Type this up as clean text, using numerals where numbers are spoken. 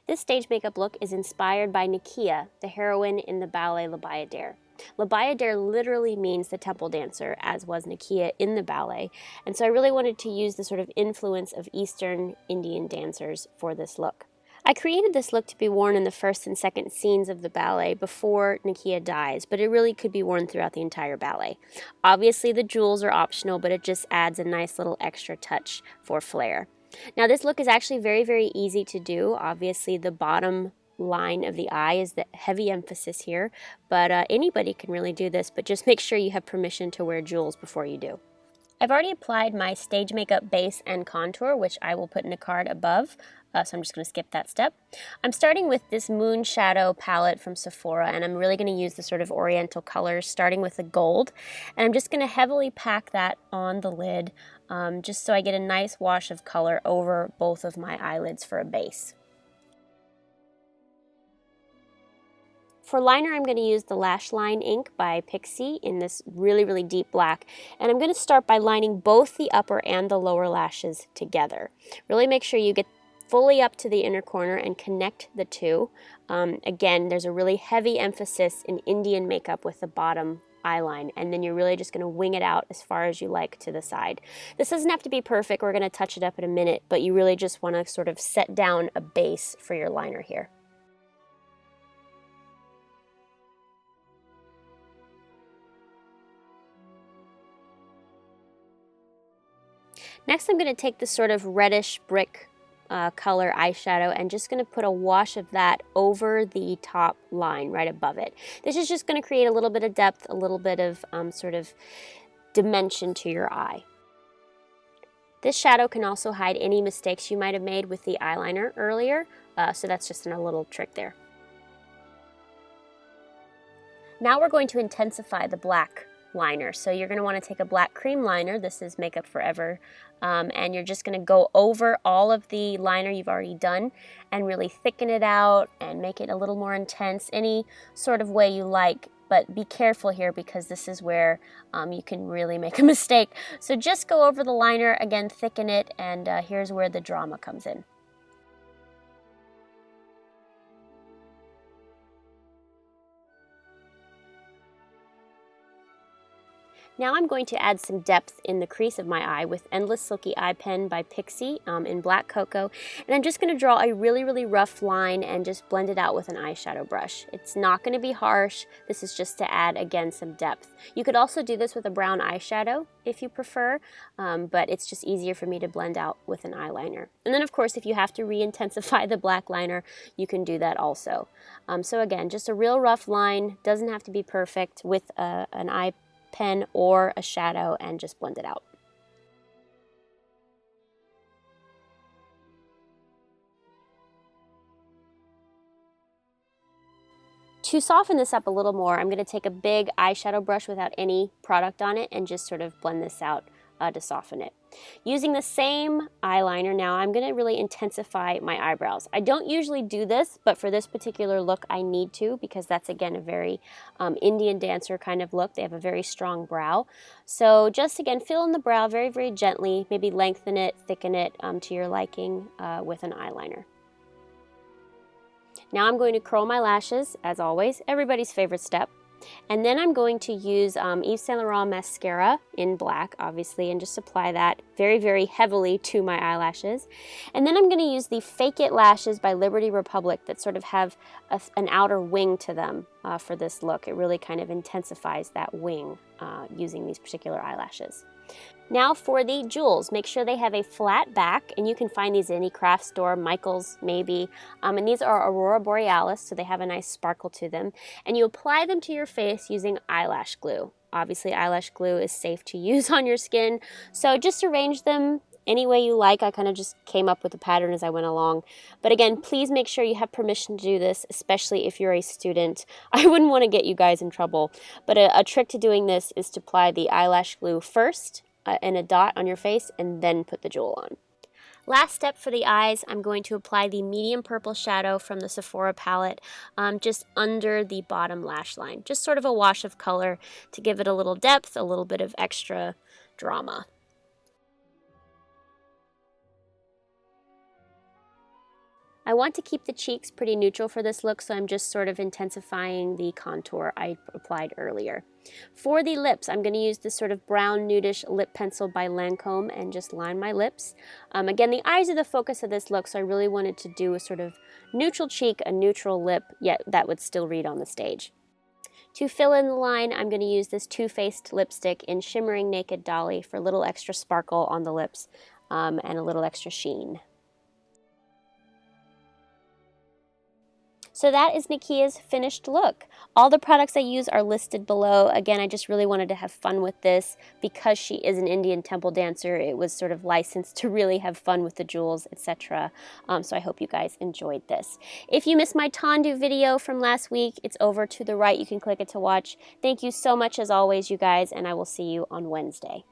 This stage makeup look is inspired by Nikiya, the heroine in the ballet La Bayadere. La Bayadere literally means the temple dancer, as was Nikiya in the ballet, and so I really wanted to use the sort of influence of Eastern Indian dancers for this look. I created this look to be worn in the first and second scenes of the ballet before Nikiya dies, but it really could be worn throughout the entire ballet. Obviously the jewels are optional, but it just adds a nice little extra touch for flair. Now this look is actually very, very easy to do. Obviously the bottom line of the eye is the heavy emphasis here, but anybody can really do this, but just make sure you have permission to wear jewels before you do. I've already applied my stage makeup base and contour, which I will put in a card above, so I'm just going to skip that step. I'm starting with this Moonshadow palette from Sephora, and I'm really going to use the sort of oriental colors, starting with the gold, and I'm just going to heavily pack that on the lid, just so I get a nice wash of color over both of my eyelids for a base. For liner, I'm going to use the Lash Line ink by Pixie in this really, really deep black. And I'm going to start by lining both the upper and the lower lashes together. Really make sure you get fully up to the inner corner and connect the two. Again, there's a really heavy emphasis in Indian makeup with the bottom eyeline, and then you're really just going to wing it out as far as you like to the side. This doesn't have to be perfect. We're going to touch it up in a minute, but you really just want to sort of set down a base for your liner here. Next, I'm going to take this sort of reddish brick color eyeshadow and just going to put a wash of that over the top line right above it. This is just going to create a little bit of depth, a little bit of sort of dimension to your eye. This shadow can also hide any mistakes you might have made with the eyeliner earlier, so that's just a little trick there. Now we're going to intensify the black liner. So you're going to want to take a black cream liner. This is Makeup Forever. And you're just going to go over all of the liner you've already done and really thicken it out and make it a little more intense, any sort of way you like. But be careful here because this is where you can really make a mistake. So just go over the liner, again, thicken it, and here's where the drama comes in. Now I'm going to add some depth in the crease of my eye with Endless Silky Eye Pen by Pixie in Black Cocoa. And I'm just going to draw a really, really rough line and just blend it out with an eyeshadow brush. It's not going to be harsh. This is just to add, again, some depth. You could also do this with a brown eyeshadow if you prefer, but it's just easier for me to blend out with an eyeliner. And then, of course, if you have to re-intensify the black liner, you can do that also. So again, just a real rough line. Doesn't have to be perfect with an eye pen or a shadow, and just blend it out. To soften this up a little more, I'm going to take a big eyeshadow brush without any product on it and just sort of blend this out to soften it. Using the same eyeliner now, I'm going to really intensify my eyebrows. I don't usually do this, but for this particular look I need to, because that's again a very Indian dancer kind of look. They have a very strong brow. So just again, fill in the brow very, very gently, maybe lengthen it, thicken it to your liking with an eyeliner. Now I'm going to curl my lashes, as always, everybody's favorite step. And then I'm going to use Yves Saint Laurent mascara in black, obviously, and just apply that very, very heavily to my eyelashes. And then I'm going to use the Fake It lashes by Liberty Republic that sort of have an outer wing to them for this look. It really kind of intensifies that wing using these particular eyelashes. Now for the jewels, make sure they have a flat back, and you can find these in any craft store, Michael's maybe, and these are aurora borealis, so they have a nice sparkle to them, and you apply them to your face using eyelash glue. Obviously eyelash glue is safe to use on your skin, so just arrange them any way you like. I kind of just came up with the pattern as I went along, but again, please make sure you have permission to do this, especially if you're a student. I wouldn't want to get you guys in trouble, but a trick to doing this is to apply the eyelash glue first and a dot on your face, and then put the jewel on. Last step for the eyes, I'm going to apply the medium purple shadow from the Sephora palette just under the bottom lash line. Just sort of a wash of color to give it a little depth, a little bit of extra drama. I want to keep the cheeks pretty neutral for this look, so I'm just sort of intensifying the contour I applied earlier. For the lips, I'm going to use this sort of brown nudish lip pencil by Lancome and just line my lips. Again, the eyes are the focus of this look, so I really wanted to do a sort of neutral cheek, a neutral lip, yet that would still read on the stage. To fill in the line, I'm going to use this Too Faced lipstick in Shimmering Naked Dolly for a little extra sparkle on the lips and a little extra sheen. So that is Nikiya's finished look. All the products I use are listed below. Again, I just really wanted to have fun with this. Because she is an Indian temple dancer, it was sort of licensed to really have fun with the jewels, etc. So I hope you guys enjoyed this. If you missed my Tendu video from last week, it's over to the right. You can click it to watch. Thank you so much as always, you guys, and I will see you on Wednesday.